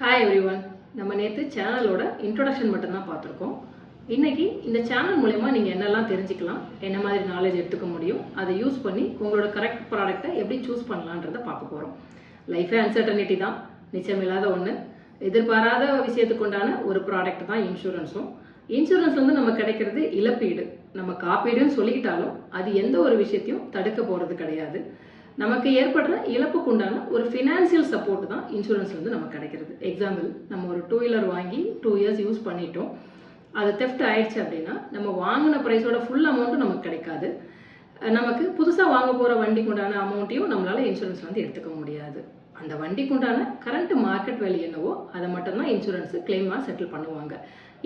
Hi everyone. நம்ம நேற்று சேனலோட இன்ட்ரொடக்ஷன் மட்டும்தான் பார்த்துருக்கோம். இன்றைக்கி இந்த சேனல் மூலயமா நீங்கள் என்னெல்லாம் தெரிஞ்சுக்கலாம், என்ன மாதிரி நாலேஜ் எடுத்துக்க முடியும், அதை யூஸ் பண்ணி உங்களோட கரெக்ட் ப்ராடக்டை எப்படி சூஸ் பண்ணலான்றதை பார்க்க போகிறோம். லைஃபே அன்சர்டனிட்டி தான், நிச்சயமில்லாத ஒன்று. எதிர்பாராத விஷயத்துக்கு உண்டான ஒரு ப்ராடக்ட் தான் இன்சூரன்ஸும். இன்சூரன்ஸ்லேருந்து நம்ம கிடைக்கிறது இழப்பீடு. நம்ம காப்பீடுன்னு சொல்லிக்கிட்டாலும் அது எந்த ஒரு விஷயத்தையும் தடுக்க போகிறது கிடையாது. நமக்கு ஏற்படுற இழப்புக்கு உண்டான ஒரு ஃபினான்சியல் சப்போர்ட் தான் இன்சூரன்ஸ்லேருந்து நமக்கு கிடைக்கிறது. எக்ஸாம்பிள், நம்ம ஒரு 2 வீலர் வாங்கி 2 இயர்ஸ் யூஸ் பண்ணிட்டோம், அது தெஃப்ட் ஆயிடுச்சு அப்படின்னா நம்ம வாங்கின ப்ரைஸோட ஃபுல் அமௌண்ட்டும் நமக்கு கிடைக்காது. நமக்கு புதுசாக வாங்க போகிற வண்டிக்கு உண்டான அமௌண்ட்டையும் நம்மளால் இன்சூரன்ஸ்லேருந்து எடுத்துக்க முடியாது. அந்த வண்டிக்கு உண்டான கரண்ட் மார்க்கெட் வேல்யூ என்னவோ அதை மட்டும்தான் இன்சூரன்ஸு கிளைமாக செட்டில் பண்ணுவாங்க.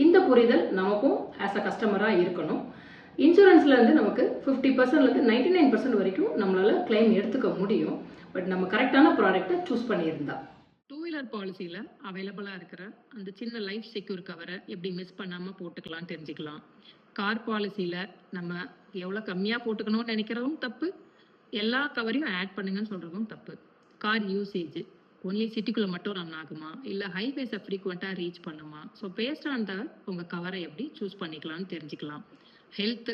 இந்த புரிதல் நமக்கும் ஆஸ் அ கஸ்டமராக இருக்கணும். இன்சூரன்ஸ்லேருந்து நமக்கு 50%லேருந்து 99% வரைக்கும் நம்மளால் கிளைம் எடுத்துக்க முடியும். பட் நம்ம கரெக்டான ப்ராடக்டை சூஸ் பண்ணியிருந்தா. 2 வீலர் பாலிசியில் அவைலபிளாக இருக்கிற அந்த சின்ன லைஃப் செக்யூர் கவரை எப்படி மிஸ் பண்ணாமல் போட்டுக்கலாம் தெரிஞ்சுக்கலாம். கார் பாலிசியில் நம்ம எவ்வளோ கம்மியாக போட்டுக்கணும்னு நினைக்கிறதும் தப்பு, எல்லா கவரையும் ஆட் பண்ணுங்கன்னு சொல்கிறதும் தப்பு. கார் யூசேஜ் ஒன்லி சிட்டிக்குள்ளே மட்டும் ரன் ஆகுமா, இல்லை ஹைவேஸை ஃப்ரீக்வெண்ட்டாக ரீச் பண்ணுமா? ஸோ பேஸ்ட் ஆன் த உங்கள் கவரை எப்படி சூஸ் பண்ணிக்கலாம்னு தெரிஞ்சுக்கலாம். ஹெல்த்து,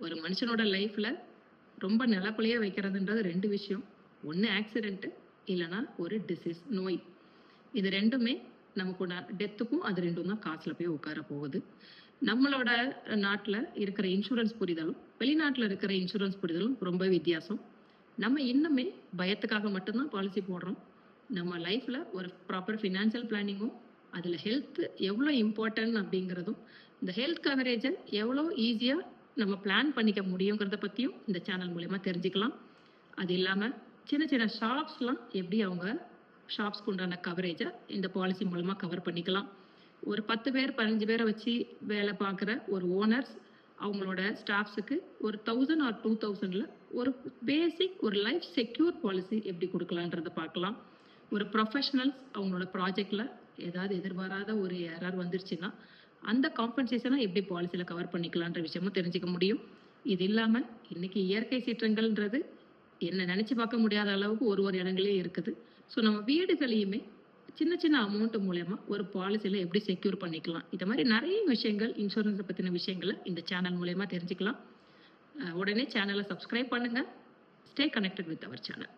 ஒரு மனுஷனோட லைஃப்பில் ரொம்ப நிலக்குலையே வைக்கிறதுன்றது 2 விஷயம். ஒன்று ஆக்சிடென்ட்டு, இல்லைனா ஒரு டிசீஸ், நோய். இது ரெண்டுமே நமக்கு டெத்துக்கும் அது ரெண்டும் தான் காசில் போய் உட்கார போகுது. நம்மளோட நாட்டில் இருக்கிற இன்சூரன்ஸ் புரிதலும் வெளிநாட்டில் இருக்கிற இன்சூரன்ஸ் புரிதலும் ரொம்ப வித்தியாசம். நம்ம இன்னுமே பயத்துக்காக மட்டும்தான் பாலிசி போடுறோம். நம்ம லைஃப்பில் ஒரு ப்ராப்பர் ஃபினான்ஷியல் பிளானிங்கும், அதில் ஹெல்த்து எவ்வளோ இம்பார்ட்டன்ட் அப்படிங்கிறதும், இந்த ஹெல்த் கவரேஜை எவ்வளோ ஈஸியாக நம்ம பிளான் பண்ணிக்க முடியுங்கிறத பற்றியும் இந்த சேனல் மூலயமா தெரிஞ்சுக்கலாம். அது இல்லாமல் சின்ன சின்ன ஷாப்ஸ்லாம் எப்படி அவங்க ஷாப்ஸ்க்கு உண்டான கவரேஜை இந்த பாலிசி மூலமாக கவர் பண்ணிக்கலாம். ஒரு 10 பேர் 15 பேரை வச்சு வேலை பார்க்குற ஒரு ஓனர்ஸ் அவங்களோட ஸ்டாஃப்ஸுக்கு ஒரு 1000 ஆர் 2000ல் ஒரு பேசிக் ஒரு லைஃப் செக்யூர் பாலிசி எப்படி கொடுக்கலான்றதை பார்க்கலாம். ஒரு ப்ரொஃபஷனல்ஸ் அவங்களோட ப்ராஜெக்டில் ஏதாவது எதிர்பாராத ஒரு எரர் வந்துருச்சுன்னா அந்த காம்பன்சேஷனை எப்படி பாலிசியில் கவர் பண்ணிக்கலான்ற விஷயமும் தெரிஞ்சுக்க முடியும். இது இல்லாமல் இன்றைக்கி இயற்கை சீற்றங்கள்ன்றது என்ன நினச்சி பார்க்க முடியாத அளவுக்கு ஒரு இடங்களையும் இருக்குது. ஸோ நம்ம வீடுகளையுமே சின்ன சின்ன அமௌண்ட் மூலயமா ஒரு பாலிசியில் எப்படி செக்யூர் பண்ணிக்கலாம். இது மாதிரி நிறைய விஷயங்கள், இன்சூரன்ஸை பற்றின விஷயங்களை இந்த சேனல் மூலயமா தெரிஞ்சுக்கலாம். உடனே சேனலை சப்ஸ்கிரைப் பண்ணுங்கள். Stay connected with our channel.